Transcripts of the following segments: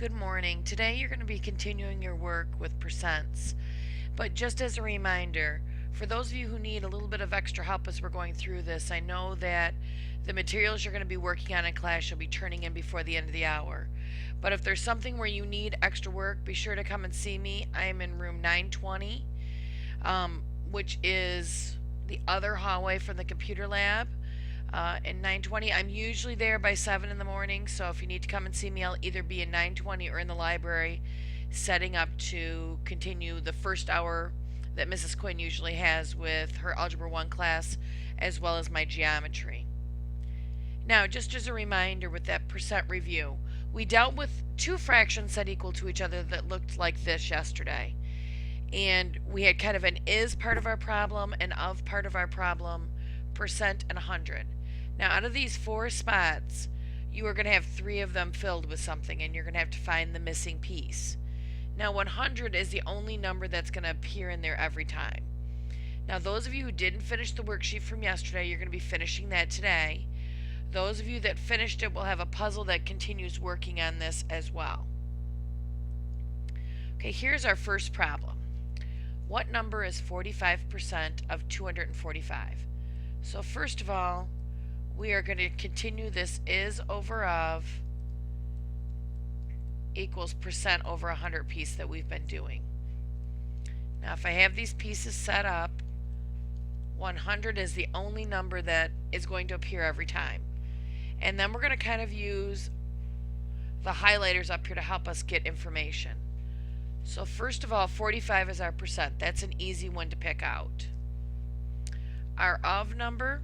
Good morning. Today you're going to be continuing your work with percents. But just as a reminder, for those of you who need a little bit of extra help as we're going through this, I know that the materials you're going to be working on in class you'll be turning in before the end of the hour. But if there's something where you need extra work, be sure to come and see me. I am in room 920, which is the other hallway from the computer lab. In 920. I'm usually there by 7 in the morning, so if you need to come and see me, I'll either be in 920 or in the library setting up to continue the first hour that Mrs. Quinn usually has with her Algebra 1 class, as well as my geometry. Now, just as a reminder with that percent review, we dealt with two fractions set equal to each other that looked like this yesterday. And we had kind of an is part of our problem and of part of our problem, percent and 100. Now, out of these four spots, you are going to have three of them filled with something, and you're going to have to find the missing piece. Now, 100 is the only number that's going to appear in there every time. Now, those of you who didn't finish the worksheet from yesterday, you're going to be finishing that today. Those of you that finished it will have a puzzle that continues working on this as well. Okay, here's our first problem. What number is 45% of 245? So first of all, we are going to continue this is over of equals percent over 100 piece that we've been doing. Now if I have these pieces set up, 100 is the only number that is going to appear every time. And then we're going to kind of use the highlighters up here to help us get information. So first of all, 45 is our percent. That's an easy one to pick out. Our of number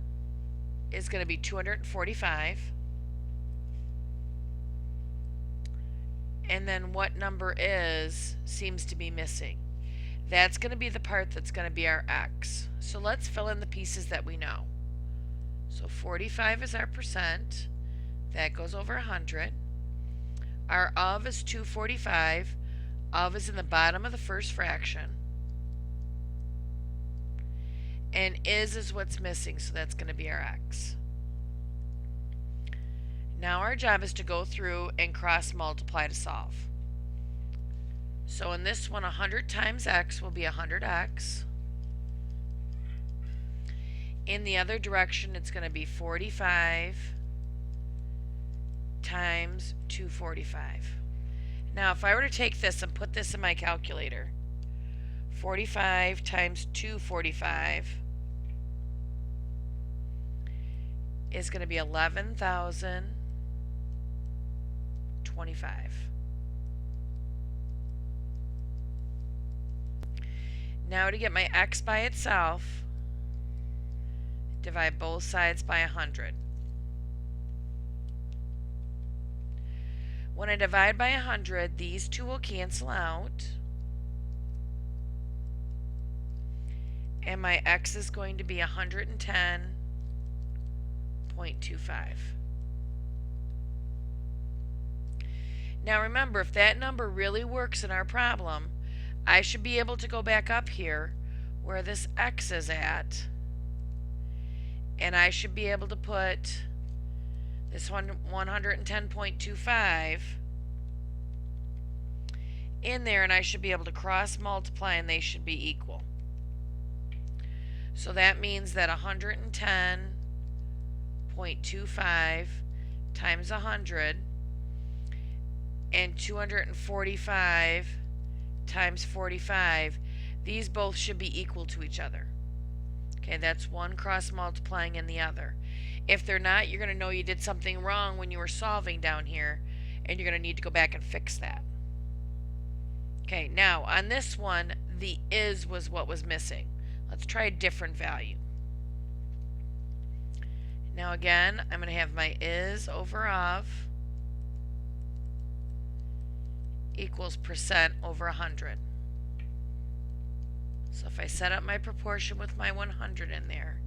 is going to be 245. And then what number seems to be missing. That's going to be the part that's going to be our x. So let's fill in the pieces that we know. So 45 is our percent. That goes over 100. Our of is 245. Of is in the bottom of the first fraction. And is what's missing, so that's going to be our x. Now our job is to go through and cross multiply to solve. So in this one, 100 times x will be 100x. In the other direction, it's going to be 45 times 245. Now if I were to take this and put this in my calculator, 45 times 245 is going to be 11,025. Now to get my x by itself, divide both sides by 100. When I divide by 100, these two will cancel out. And my x is going to be 110.25. Now remember, if that number really works in our problem, I should be able to go back up here where this x is at, and I should be able to put this one 110.25 in there, and I should be able to cross multiply and they should be equal. So that means that 110.25 times 100 and 245 times 45, these both should be equal to each other. Okay, that's one cross multiplying in the other. If they're not, you're going to know you did something wrong when you were solving down here, and you're going to need to go back and fix that. Okay, now on this one, the is was what was missing. Let's try a different value. Now again, I'm going to have my is over of equals percent over 100. So if I set up my proportion with my 100 in there,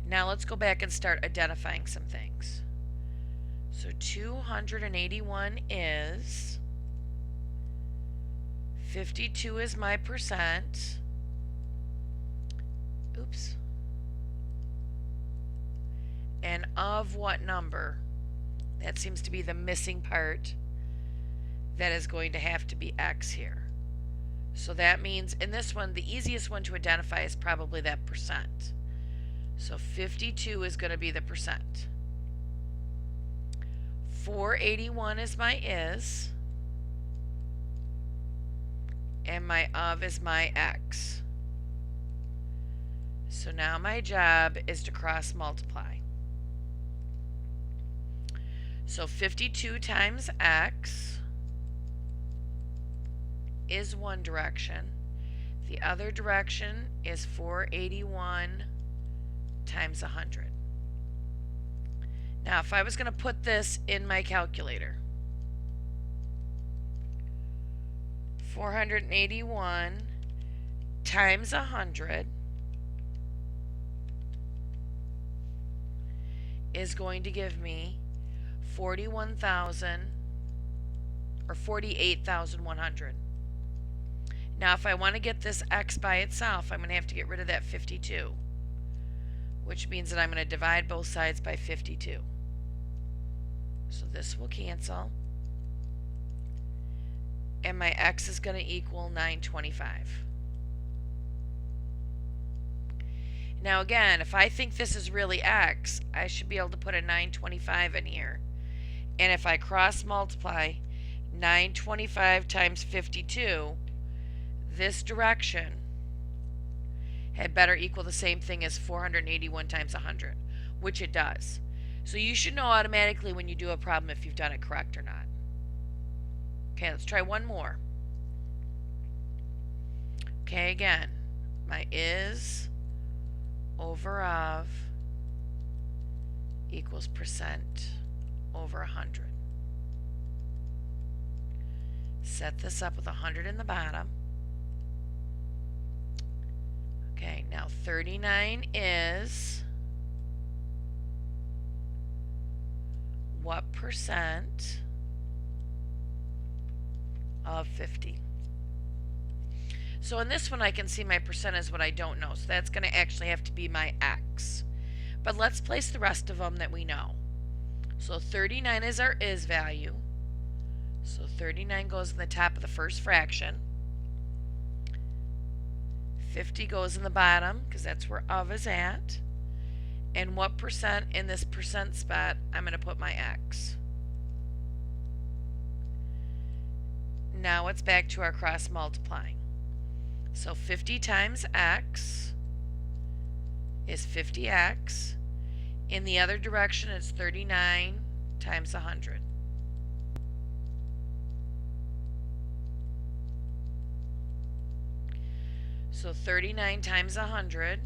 now let's go back and start identifying some things. So 281 is, 52 is my percent, oops, and of what number? That seems to be the missing part. that is going to have to be x here. So that means in this one, the easiest one to identify is probably that percent. So 52 is going to be the percent. 481 is my is, and my of is my x. So now my job is to cross multiply. So 52 times x is one direction. The other direction is 481 times 100. Now if I was going to put this in my calculator, 481 times 100 is going to give me 41,000 or 48,100. Now if I want to get this x by itself, I'm going to have to get rid of that 52, which means that I'm going to divide both sides by 52. So this will cancel, and my x is going to equal 925. Now again, if I think this is really x, I should be able to put a 925 in here. And if I cross multiply 925 times 52, this direction had better equal the same thing as 481 times 100, which it does. So you should know automatically when you do a problem if you've done it correct or not. Okay, let's try one more. Okay, again, my is over of equals percent over 100. Set this up with 100 in the bottom. Okay, now 39 is what percent of 50? So in this one I can see my percent is what I don't know, so that's going to actually have to be my x. But let's place the rest of them that we know. So 39 is our is value. So 39 goes in the top of the first fraction. 50 goes in the bottom because that's where of is at. And what percent in this percent spot, I'm going to put my x. Now it's back to our cross multiplying. So 50 times x is 50x. In the other direction, it's 39 times 100. So 39 times 100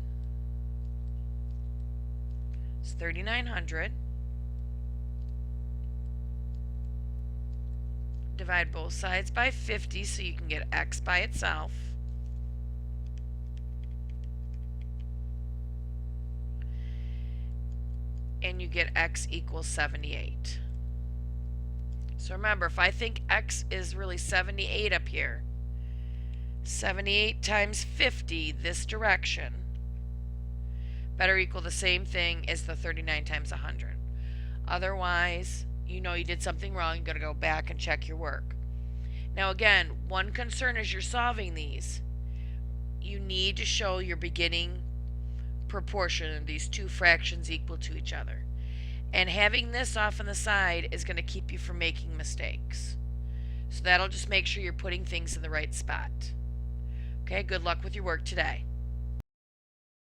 is 3,900. Divide both sides by 50 so you can get x by itself. And you get x equals 78. So remember, if I think x is really 78 up here, 78 times 50 this direction better equal the same thing as the 39 times 100. Otherwise, you know you did something wrong. You've got to go back and check your work. Now again, one concern as you're solving these, you need to show your beginning proportion of these two fractions equal to each other. And having this off on the side is going to keep you from making mistakes. So that'll just make sure you're putting things in the right spot. Okay, good luck with your work today.